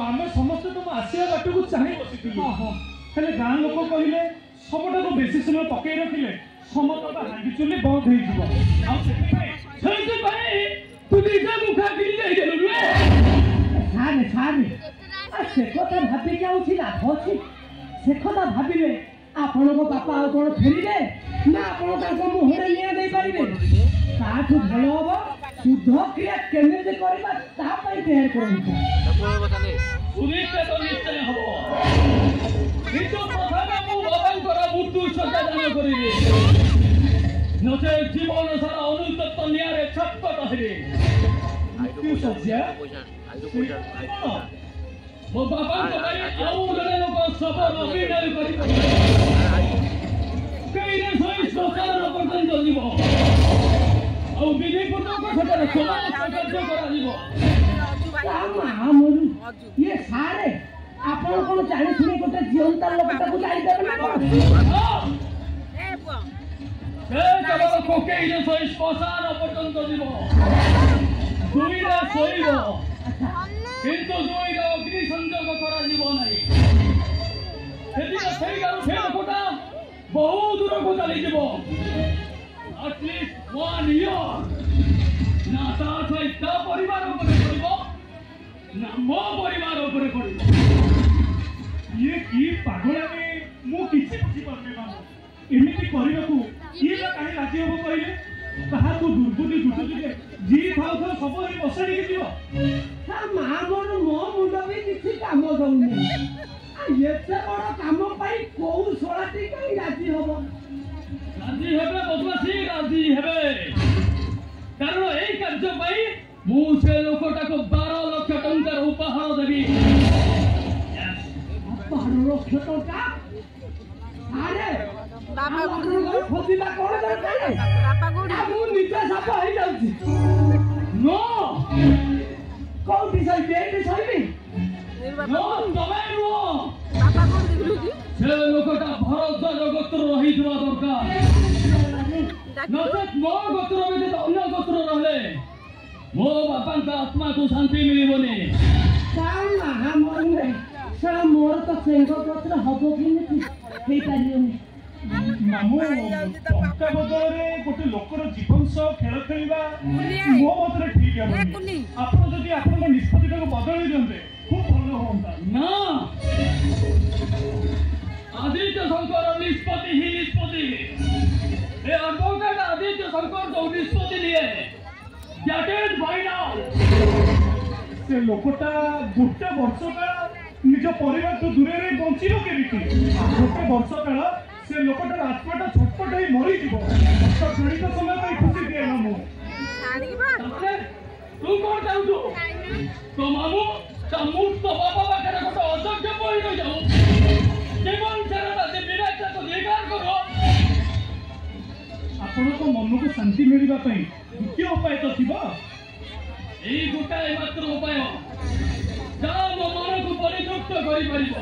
आमे समस्त तुम आसिया बाट को चाहि बसिथिलु हेले गां लोक कहिले सबटा को बेसी समय पकई रखिले समस्त हांडी चुली बंद हो जिवो आ सेति भाई तू दिजा मुखा गिरी जाई गेलु रे सारे आ से कथा भाबी के आउछि ना होछि से कथा भाबिले आपण को बापा आ कोन फेरिबे ना आपण ताको मुहरे निया देई परिबे ताठु भलो होबो शुद्ध क्रिया केमिति करबा ता पई तैयार करबा सुनिते तो निश्चय हबो किंतु प्रथमे मु बाबांकर मृत्यु सत्यापन करिबे नचे जीवन सारा अनुतप्त नियारे छटपट हेबे मृत्यु सत्या मो बाबांक पई आउ जने लोक सफर अभिनय करि कईरे सोई सरकार पर्यंत जीवो आउ विधि पूर्वक सकर कार्य करा जीवो ये सारे आपण कोन जानि सुनि गोटे जीवंत लोकटा को जाई देबे ना कोन ए बुआ से केवल कोकेइले सोई श्मशान पर्यंत जीवो दुईरा सोइबो किंतु दुईरा अग्नि संयोग करा जीवो नाही सेदिन सेई गारो से लोकटा बहुत दूर को चली जीवो एटलीस्ट 1 ईयर ना ता सहित परिवार उपरे पड़िबो ना मो परिवार उपरे पड़िबो ये की पागलामी मु किछि बुझी परबे मामू एमिति करिबाकू ये बा काहे राजी होबो कहिले कहा को दुर्बुद्धि जुटुति जे जी थाउ थाउ सब ही बसड़ी के जीव ता मा मोर मो मुंड भी किछि काम दउनी आ एते बड़ काम पाई कोउ सोलाटी काई राजी होबो राजी हेबे बदमाशी राजी हेबे कारण एई कार्य पाई मु से लोकटा को 12 लाख टंका उपहार देबी 12 लाख टंका अरे बाबा गुरु खोजिबा कोन दरकार बाबा गुरु मु निजे सब होई जाउची नो कोठी सही बेटी सही नो तमे नो बाबा गुरु देखलु की से लोकटा भरत जगतर रही जवा दरकार नचेत मो गोत्र में तो अन्य गोत्र रहले मो बापा का आत्मा को शांति मिलिबोनी काम महा मोर सारा मोर तो सेंग गोत्र हबो कि नहीं हेई पारियोनी मामू टंका बदले गोटे लोकर जीवन सह खेल खेलिबा मो मତରେ ठीक हेबोनी आपण जदी आपण निष्पत्ति को बदली दियंते खूब भलो होंता ना आदित्य शंकर निष्पत्ति ही निष्पत्ति ए एडवोकेट आदित्य शंकर जो निष्पत्ति लिए दैट इज फाइनल से लोकटा गोटे वर्ष काल निज परिवार तो दूरे रे बंचिलो केमिति गोटे वर्ष काल से लोकटार आत्माटा छटपट होई मरि जीवो तो क्षणिक समय पे खुशी दिए ना मु तू कोन चाहू तो मामू मुक्त बाबा पाखे गोटे अयोग्य पड़ी रही जाऊ जीवन सारा से विराट को स्वीकार करो आपण को मन को शांति मिलवा पई द्वितीय उपाय तो थिबो एई गोटाए मात्र उपाय जा मो मन को परितृप्त करि परिबो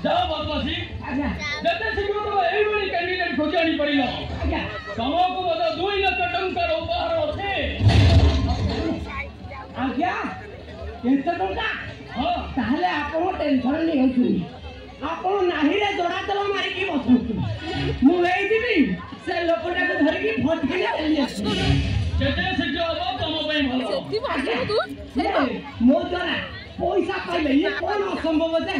जा बदमाशी आज्ञा जते शीघ्र तो एई बड़ी कैंडिडेट खोज आनी पड़िलो आज्ञा समको बदा 2 लाख टंका उपहार अछि आज्ञा एते टंका हां ताहले आपण टेंशन नै होथुनी आपण नाही रे जोड़ा तल मारी की बसु मु एई दिबी से लोकटा को धरि की फटके चली आसु जते शीघ्र हो तम पई भलो सेति बाजे तू से मो जरा पैसा पाइले ये कोन असंभव जे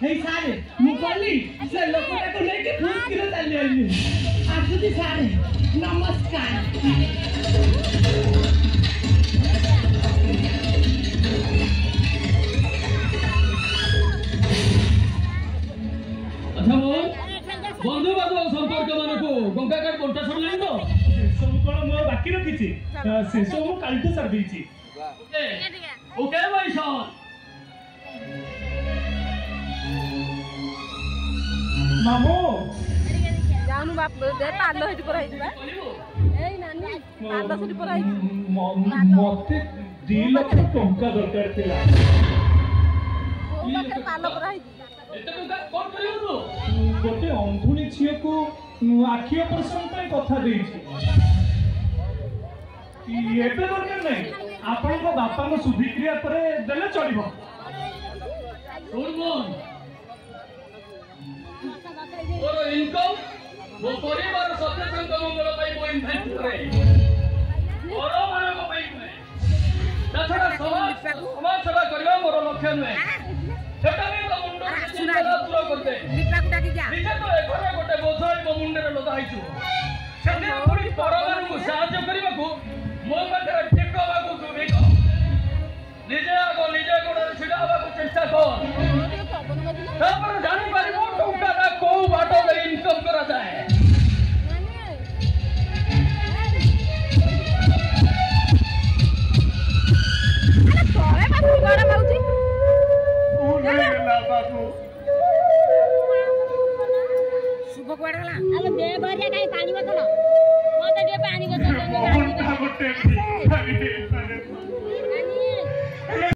हेई सारे मु कहली से लोकटा को लेके फूस किलो चली आइली आसुदी सारे नमस्कार अच्छा बंधु बांधव संपर्क मान को गंगा घाट बंटा सब जाइन तो सब कोन मोर बाकी रखिछि से सब मु कालटू सर देछि ओके भाई सन मामू जानु बाप दे पालो हेति पर आइबा एई नानी पालो हेति पर आइ मते 2 लाख टंका दरकार थिला ओ पालो पर आइ एते टंका कोन करियो तू गोटे अंधुनी छिए को आखि ऑपरेशन पे कथा देछि एबे दरकार नै आपण को बापा को सुधिक्रिया परे देले चली କହିବ ଶୁଣୁନ୍ ମୋର ଇନକମ୍ ମୋ ପରିବାର ସଦସ୍ୟଙ୍କ ମଙ୍ଗଳ ପାଇଁ ମୁଁ ଇନଭେଷ୍ଟ କରେ ପରମାନଙ୍କ ପାଇଁ ନୁହେଁ ତାଛଡ଼ା ସମାଜ ସେବା କରିବା ମୋର ଲକ୍ଷ୍ୟ ନୁହେଁ ସେଟା ବି ମୋ ମୁଣ୍ଡରେ ଚିନ୍ତାଧାରା ଦୂର କରିଦେ ନିଜେ ତ ଏଘରେ ଗୋଟେ ବୋଝ ମୋ ମୁଣ୍ଡରେ ଲଦା ହେଇଛୁ ସେଥିରେ ପୁଣି ପରମାନଙ୍କୁ ସାହାଯ୍ୟ କରିବାକୁ ମୋ ପାଖରେ ଟେକ ହେବାକୁ ତୁ ଭିକ ନିଜେ ଆଗ ନିଜେ ଗୋଡ଼ରେ ଛିଡ଼ା ହେବାକୁ ଚେଷ୍ଟା କର ତାପରେ ଜାଣିପାରିବୁ ଟଙ୍କାଟା କୋଉ ବାଟରେ ଇନକମ୍ କରାଯାଏ शुभ कुआडे गला अरे दे बरिया काई पानी बोतल मते दे पानी बोतल